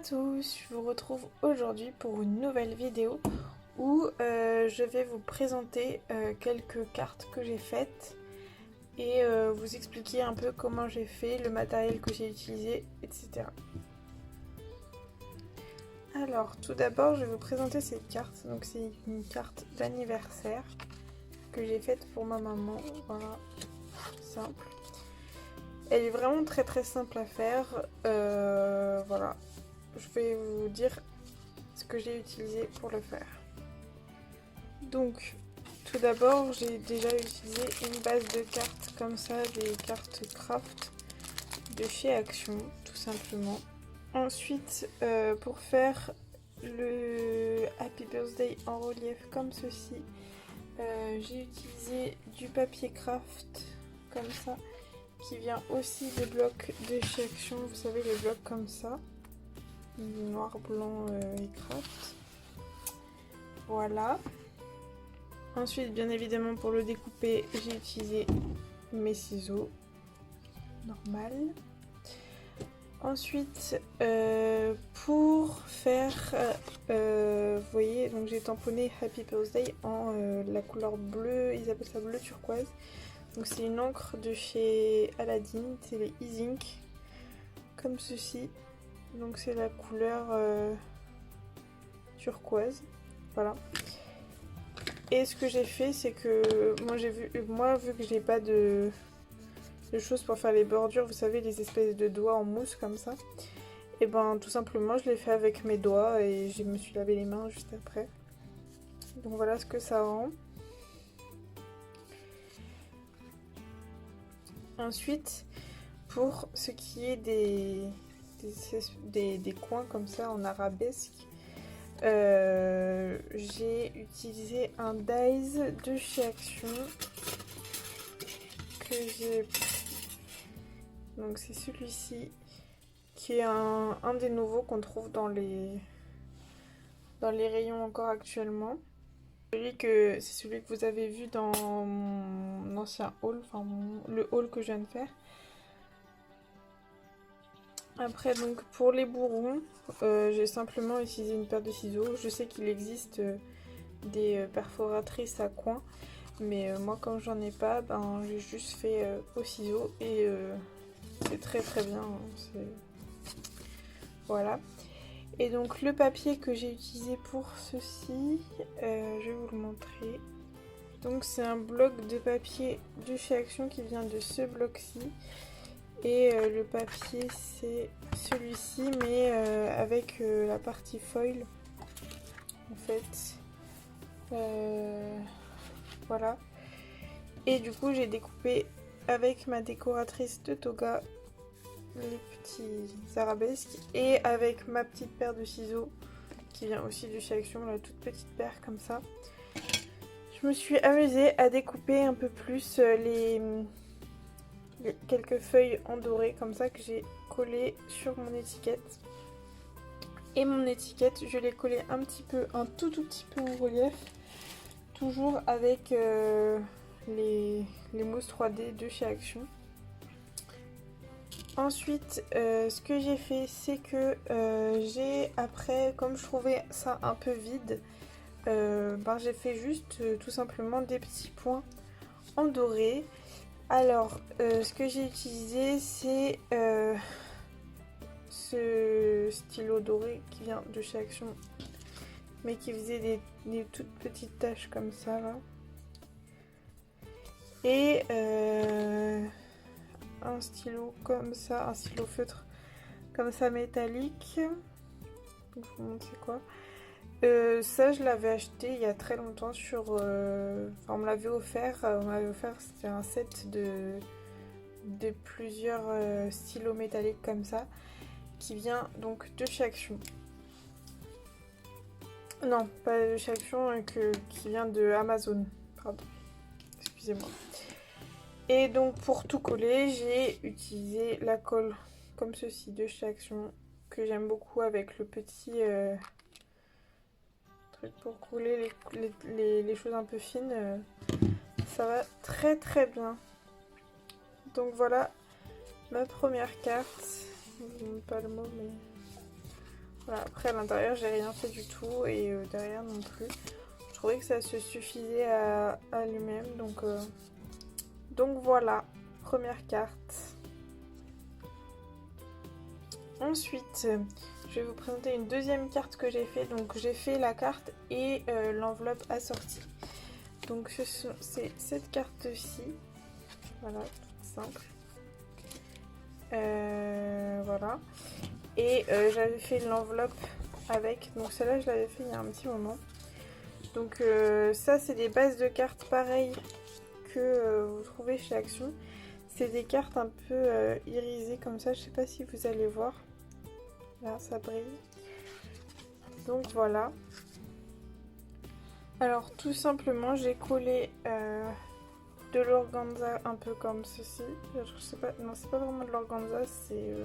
tous, je vous retrouve aujourd'hui pour une nouvelle vidéo où je vais vous présenter quelques cartes que j'ai faites et vous expliquer un peu comment j'ai fait, le matériel que j'ai utilisé, etc. Alors tout d'abord je vais vous présenter cette carte, donc c'est une carte d'anniversaire que j'ai faite pour ma maman, voilà, simple. Elle est vraiment très simple à faire, voilà. Je vais vous dire ce que j'ai utilisé pour le faire. Donc, tout d'abord, j'ai déjà utilisé une base de cartes comme ça, des cartes craft de chez Action, tout simplement. Ensuite, pour faire le Happy Birthday en relief comme ceci, j'ai utilisé du papier craft comme ça, qui vient aussi des blocs de chez Action, vous savez, les blocs comme ça. Noir, blanc et craft. Voilà. Ensuite, bien évidemment, pour le découper, j'ai utilisé mes ciseaux. Normal. Ensuite, pour faire, vous voyez, donc j'ai tamponné Happy Birthday en la couleur bleue, ils appellent ça bleu turquoise. Donc c'est une encre de chez Aladdin, c'est les E-Ink, comme ceci. Donc c'est la couleur turquoise, voilà. Et ce que j'ai fait, c'est que moi vu que j'ai pas de choses pour faire les bordures, vous savez, les espèces de doigts en mousse comme ça, et ben tout simplement je l'ai fait avec mes doigts et je me suis lavé les mains juste après. Donc voilà ce que ça rend. Ensuite, pour ce qui est des coins comme ça en arabesque, j'ai utilisé un dies de chez Action que j'ai, donc c'est celui-ci qui est un des nouveaux qu'on trouve dans les rayons encore actuellement. C'est celui que vous avez vu dans mon ancien haul, enfin le haul que je viens de faire. Après, donc pour les bourrons, j'ai simplement utilisé une paire de ciseaux. Je sais qu'il existe des perforatrices à coin, mais moi quand j'en ai pas, ben j'ai juste fait au ciseau et c'est très bien. Voilà. Et donc le papier que j'ai utilisé pour ceci, je vais vous le montrer. Donc c'est un bloc de papier de chez Action qui vient de ce bloc-ci. Et le papier c'est celui-ci, mais avec la partie foil en fait. Voilà. Et du coup j'ai découpé avec ma décoratrice de toga les petits arabesques et avec ma petite paire de ciseaux qui vient aussi de chez Action, la toute petite paire comme ça. Je me suis amusée à découper un peu plus quelques feuilles en doré comme ça que j'ai collé sur mon étiquette. Et mon étiquette, je l'ai collée un tout petit peu en relief, toujours avec les mousses 3D de chez Action. Ensuite, ce que j'ai fait, c'est que après, comme je trouvais ça un peu vide, j'ai fait juste tout simplement des petits points en doré. Alors, ce que j'ai utilisé, c'est ce stylo doré qui vient de chez Action, mais qui faisait des toutes petites taches comme ça, là. Et un stylo comme ça, un stylo feutre comme ça métallique. Je vous montre c'est quoi. Ça je l'avais acheté il y a très longtemps sur... on me l'avait offert, c'était un set de plusieurs stylos métalliques comme ça, qui vient donc de chez Action. Non, pas de chez Action, qui vient de Amazon, pardon, excusez-moi. Et donc pour tout coller, j'ai utilisé la colle comme ceci de chez Action, que j'aime beaucoup, avec le petit truc pour coller les choses un peu fines. Ça va très bien. Donc voilà ma première carte. Je ne montre pas le mot, mais Voilà, après à l'intérieur j'ai rien fait du tout et derrière non plus. Je trouvais que ça se suffisait à lui-même, donc voilà, première carte. Ensuite, je vais vous présenter une deuxième carte que j'ai fait. Donc j'ai fait la carte et l'enveloppe assortie. Donc c'est cette carte-ci. Voilà, toute simple. Voilà. Et j'avais fait l'enveloppe avec. Donc celle-là, je l'avais fait il y a un petit moment. Donc ça, c'est des bases de cartes pareilles que vous trouvez chez Action. C'est des cartes un peu irisées comme ça. Je sais pas si vous allez voir. Là, ça brille. Donc voilà. Alors tout simplement, j'ai collé de l'organza un peu comme ceci. Je sais pas, non, c'est pas vraiment de l'organza, c'est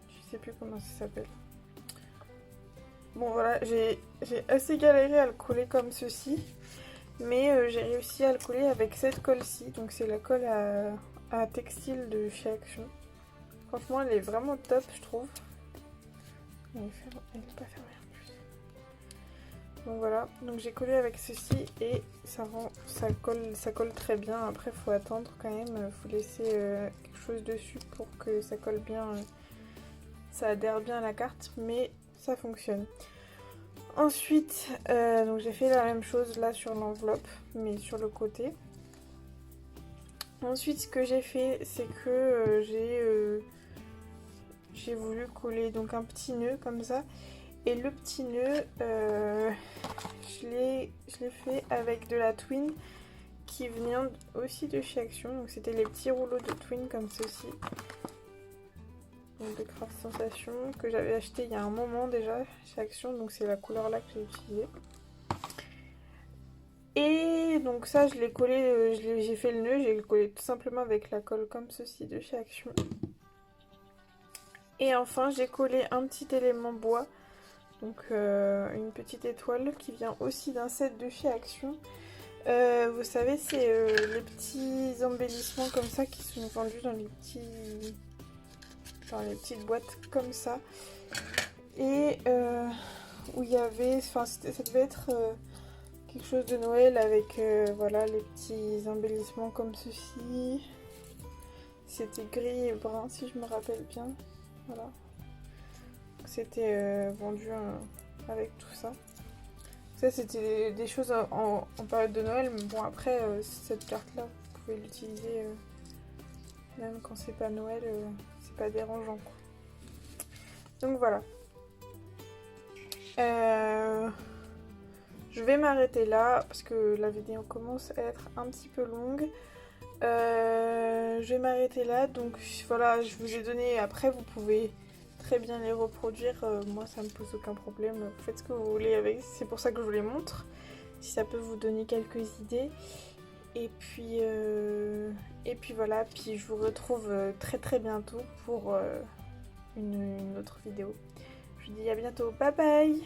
je sais plus comment ça s'appelle. Bon voilà, j'ai assez galéré à le coller comme ceci, mais j'ai réussi à le coller avec cette colle-ci. Donc c'est la colle à textile de chez Action. Franchement, elle est vraiment top, je trouve. Elle n'est pas fermée en plus. Donc voilà, donc j'ai collé avec ceci et ça colle très bien. Après, il faut attendre quand même, il faut laisser quelque chose dessus pour que ça colle bien, ça adhère bien à la carte, mais ça fonctionne. Ensuite, donc j'ai fait la même chose là sur l'enveloppe, mais sur le côté. Ensuite, ce que j'ai fait, c'est que j'ai voulu coller donc un petit nœud comme ça. Et le petit nœud, je l'ai fait avec de la twine qui vient aussi de chez Action. Donc c'était les petits rouleaux de twine comme ceci. Donc de Craft Sensation que j'avais acheté il y a un moment déjà chez Action. Donc c'est la couleur là que j'ai utilisée. Et donc ça je l'ai collé, j'ai fait le nœud, j'ai collé tout simplement avec la colle comme ceci de chez Action. Et enfin j'ai collé un petit élément bois, donc une petite étoile qui vient aussi d'un set de chez Action. Vous savez, c'est les petits embellissements comme ça qui sont vendus dans les petites boîtes comme ça. Et où il y avait, enfin ça devait être quelque chose de Noël avec voilà les petits embellissements comme ceci. C'était gris et brun si je me rappelle bien. Voilà. C'était vendu avec tout ça. Ça c'était des choses en période de Noël, mais bon après cette carte là vous pouvez l'utiliser même quand c'est pas Noël, c'est pas dérangeant quoi. Donc voilà. Je vais m'arrêter là parce que la vidéo commence à être un petit peu longue. Je vais m'arrêter là, donc voilà, je vous ai donné, après vous pouvez très bien les reproduire, moi ça me pose aucun problème, vous faites ce que vous voulez avec, c'est pour ça que je vous les montre, si ça peut vous donner quelques idées. Et puis voilà, puis je vous retrouve très très bientôt pour une autre vidéo. Je vous dis à bientôt, bye bye.